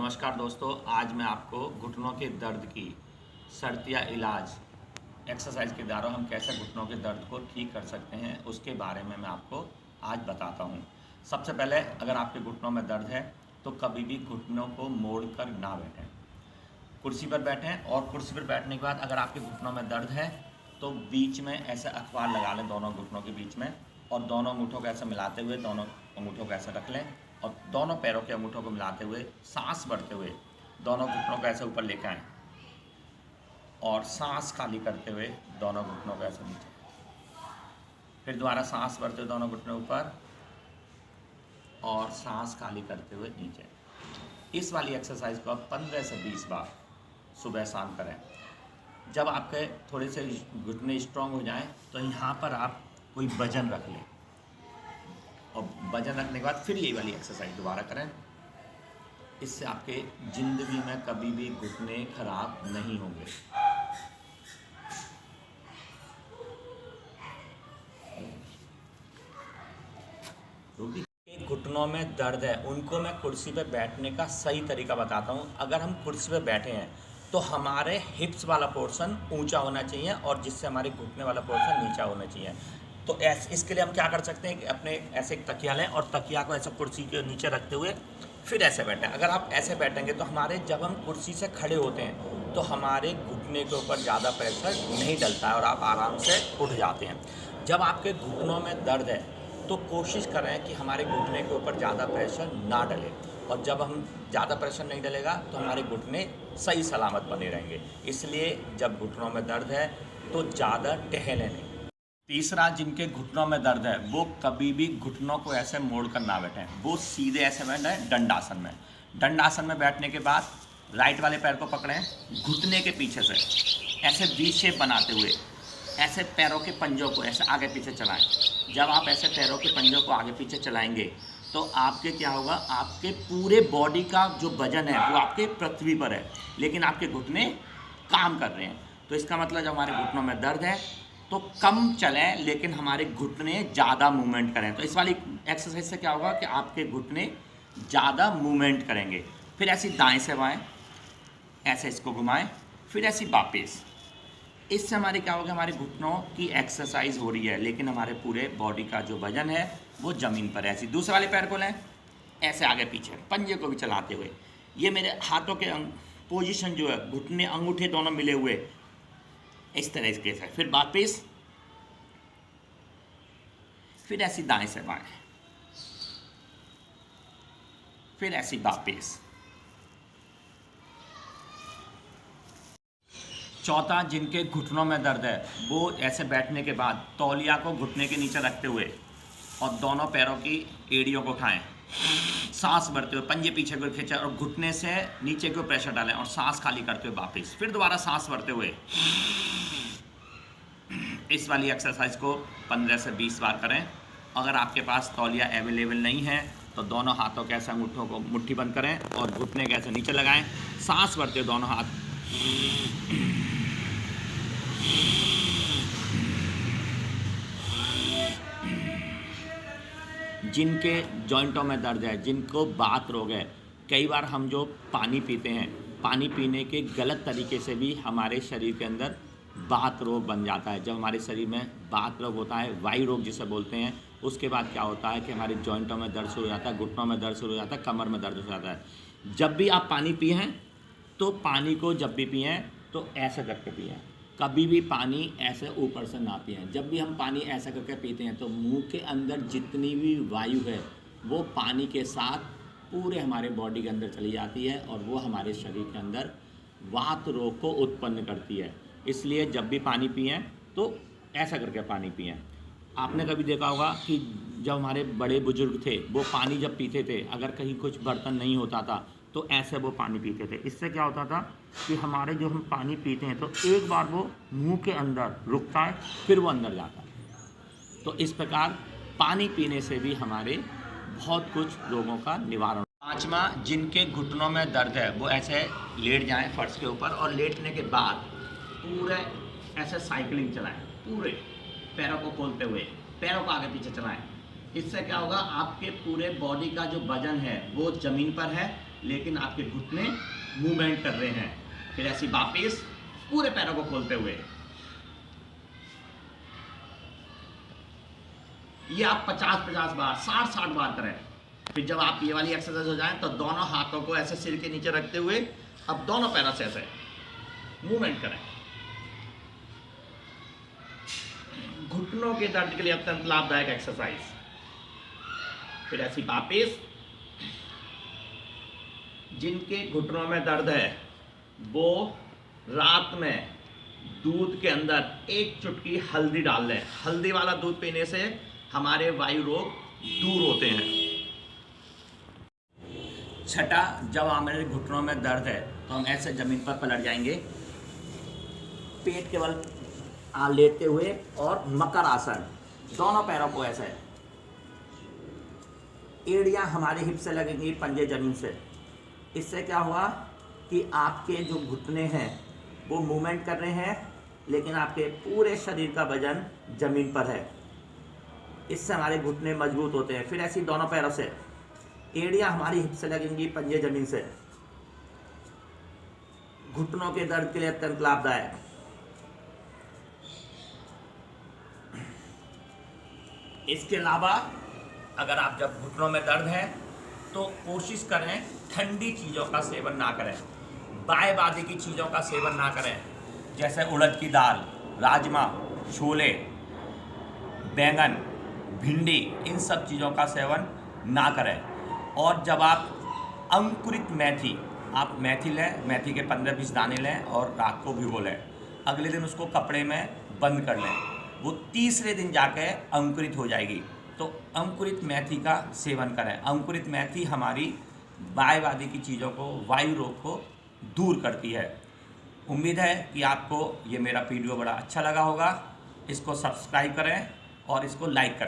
नमस्कार दोस्तों, आज मैं आपको घुटनों के दर्द की शर्त या इलाज एक्सरसाइज के द्वारा हम कैसे घुटनों के दर्द को ठीक कर सकते हैं उसके बारे में मैं आपको आज बताता हूं। सबसे पहले अगर आपके घुटनों में दर्द है तो कभी भी घुटनों को मोड़ कर ना बैठें, कुर्सी पर बैठें। और कुर्सी पर बैठने के बाद अगर आपके घुटनों में दर्द है तो बीच में ऐसे अखबार लगा लें दोनों घुटनों के बीच में, और दोनों अंगूठों को ऐसे मिलाते हुए दोनों अंगूठों को ऐसे रख लें और दोनों पैरों के अंगूठों को मिलाते हुए सांस भरते हुए दोनों घुटनों को ऐसे ऊपर लेकर आएँ और सांस खाली करते हुए दोनों घुटनों को ऐसे नीचे, फिर दोबारा सांस भरते हुए दोनों घुटनों ऊपर और सांस खाली करते हुए नीचे। इस वाली एक्सरसाइज को आप 15 से 20 बार सुबह शाम करें। जब आपके थोड़े से घुटने स्ट्रांग हो जाएं तो यहाँ पर आप कोई वजन रख लें और वजन रखने के बाद फिर यही वाली एक्सरसाइज दोबारा करें। इससे आपके ज़िंदगी में कभी भी घुटने खराब नहीं होंगे। घुटनों में दर्द है उनको मैं कुर्सी पे बैठने का सही तरीका बताता हूँ। अगर हम कुर्सी पे बैठे हैं तो हमारे हिप्स वाला पोर्शन ऊंचा होना चाहिए और जिससे हमारे घुटने वाला पोर्शन नीचा होना चाहिए। तो इसके लिए हम क्या कर सकते हैं कि अपने ऐसे एक तकिया लें और तकिया को ऐसे कुर्सी के नीचे रखते हुए फिर ऐसे बैठें। अगर आप ऐसे बैठेंगे तो हमारे जब हम कुर्सी से खड़े होते हैं तो हमारे घुटने के ऊपर ज़्यादा प्रेशर नहीं डलता है और आप आराम से उठ जाते हैं। जब आपके घुटनों में दर्द है तो कोशिश करें कि हमारे घुटने के ऊपर ज़्यादा प्रेशर ना डले, और जब हम ज़्यादा प्रेशर नहीं डलेगा तो हमारे घुटने सही सलामत बने रहेंगे। इसलिए जब घुटनों में दर्द है तो ज़्यादा टहलें नहीं। तीसरा, जिनके घुटनों में दर्द है वो कभी भी घुटनों को ऐसे मोड़ कर ना बैठें, वो सीधे ऐसे बैठें दंडासन में। दंडासन में बैठने के बाद राइट वाले पैर को पकड़ें, घुटने के पीछे से ऐसे वी शेप बनाते हुए ऐसे पैरों के पंजों को ऐसे आगे पीछे चलाएं। जब आप ऐसे पैरों के पंजों को आगे पीछे चलाएंगे तो आपके क्या होगा, आपके पूरे बॉडी का जो वजन है वो आपके पृथ्वी पर है, लेकिन आपके घुटने काम कर रहे हैं। तो इसका मतलब जब हमारे घुटनों में दर्द है तो कम चलें लेकिन हमारे घुटने ज़्यादा मूवमेंट करें। तो इस वाली एक्सरसाइज से क्या होगा कि आपके घुटने ज़्यादा मूवमेंट करेंगे। फिर ऐसी दाएं से बाएं ऐसे इसको घुमाएं, फिर ऐसी वापस। इससे हमारे क्या होगा, हमारे घुटनों की एक्सरसाइज हो रही है लेकिन हमारे पूरे बॉडी का जो वजन है वो ज़मीन पर है। ऐसी दूसरे वाले पैर को लें, ऐसे आगे पीछे पंजे को भी चलाते हुए, ये मेरे हाथों के पोजीशन जो है घुटने अंगूठे दोनों मिले हुए इस तरह इसके है। फिर वापस, फिर ऐसी दाएं से बाएं, फिर ऐसी वापस। चौथा, जिनके घुटनों में दर्द है वो ऐसे बैठने के बाद तौलिया को घुटने के नीचे रखते हुए और दोनों पैरों की एड़ियों को उठाएं, सांस भरते हुए पंजे पीछे को खींचें और घुटने से नीचे को प्रेशर डालें और सांस खाली करते हुए वापस, फिर दोबारा सांस भरते हुए। इस वाली एक्सरसाइज को 15 से 20 बार करें। अगर आपके पास तौलिया अवेलेबल नहीं है तो दोनों हाथों के ऐसे अंगूठों को मुट्ठी बंद करें और घुटने के ऐसे नीचे लगाएं, सांस भरते हुए दोनों हाथ। जिनके जॉइंटों में दर्द है, जिनको बात रोग है, कई बार हम जो पानी पीते हैं, पानी पीने के गलत तरीके से भी हमारे शरीर के अंदर बात रोग बन जाता है। जब हमारे शरीर में बात रोग होता है, वायु रोग जिसे बोलते हैं, उसके बाद क्या होता है कि हमारे जॉइंटों में दर्द शुरू हो जाता है, घुटनों में दर्द शुरू हो जाता है, कमर में दर्द हो जाता है। जब भी आप पानी पिएं तो पानी को जब भी पिएं तो ऐसे करके पिएं, कभी भी पानी ऐसे ऊपर से ना पिएं। जब भी हम पानी ऐसा करके पीते हैं तो मुंह के अंदर जितनी भी वायु है वो पानी के साथ पूरे हमारे बॉडी के अंदर चली जाती है और वो हमारे शरीर के अंदर वात रोग को उत्पन्न करती है। इसलिए जब भी पानी पिएं तो ऐसा करके पानी पिएं। आपने कभी देखा होगा कि जब हमारे बड़े बुजुर्ग थे वो पानी जब पीते थे, अगर कहीं कुछ बर्तन नहीं होता था तो ऐसे वो पानी पीते थे। इससे क्या होता था कि हमारे जो हम पानी पीते हैं तो एक बार वो मुंह के अंदर रुकता है फिर वो अंदर जाता है। तो इस प्रकार पानी पीने से भी हमारे बहुत कुछ रोगों का निवारण। पांचवा, जिनके घुटनों में दर्द है वो ऐसे लेट जाएं फर्श के ऊपर और लेटने के बाद पूरे ऐसे साइकिलिंग चलाएं, पूरे पैरों को खोलते हुए पैरों को आगे पीछे चलाएं। इससे क्या होगा, आपके पूरे बॉडी का जो वजन है वो ज़मीन पर है लेकिन आपके घुटने मूवमेंट कर रहे हैं। फिर ऐसी वापस पूरे पैरों को खोलते हुए, ये आप 50-50 बार 60-60 बार करें। फिर जब आप ये वाली एक्सरसाइज हो जाए तो दोनों हाथों को ऐसे सिर के नीचे रखते हुए अब दोनों पैरों से ऐसे मूवमेंट करें। घुटनों के दर्द के लिए अत्यंत लाभदायक एक्सरसाइज। फिर ऐसी वापस, जिनके घुटनों में दर्द है वो रात में दूध के अंदर 1 चुटकी हल्दी डाल लें। हल्दी वाला दूध पीने से हमारे वायु रोग दूर होते हैं। छठा, जब हमारे घुटनों में दर्द है तो हम ऐसे जमीन पर पलट जाएंगे, पेट के बल लेटते हुए, और मकर आसन, दोनों पैरों को ऐसे, एड़ियां हमारे हिप से लगेंगी, पंजे जमीन से। इससे क्या हुआ कि आपके जो घुटने हैं वो मूवमेंट कर रहे हैं, लेकिन आपके पूरे शरीर का वजन जमीन पर है। इससे हमारे घुटने मजबूत होते हैं। फिर ऐसी दोनों पैरों से, एड़ियां हमारी हिप से लगेंगी, पंजे जमीन से। घुटनों के दर्द के लिए अत्यंत लाभदायक। इसके अलावा अगर आप जब घुटनों में दर्द है तो कोशिश करें ठंडी चीज़ों का सेवन ना करें, बाएं की चीज़ों का सेवन ना करें, जैसे उड़द की दाल, राजमा, छोले, बैंगन, भिंडी, इन सब चीज़ों का सेवन ना करें। और जब आप अंकुरित मेथी, आप मेथी लें, मेथी के 15-20 दाने लें और रात को भिगो लें, अगले दिन उसको कपड़े में बंद कर लें, वो तीसरे दिन जाके अंकुरित हो जाएगी। तो अंकुरित मेथी का सेवन करें। अंकुरित मेथी हमारी बाएं की चीज़ों को, वायु रोग को दूर करती है। उम्मीद है कि आपको ये मेरा वीडियो बड़ा अच्छा लगा होगा। इसको सब्सक्राइब करें और इसको लाइक करें।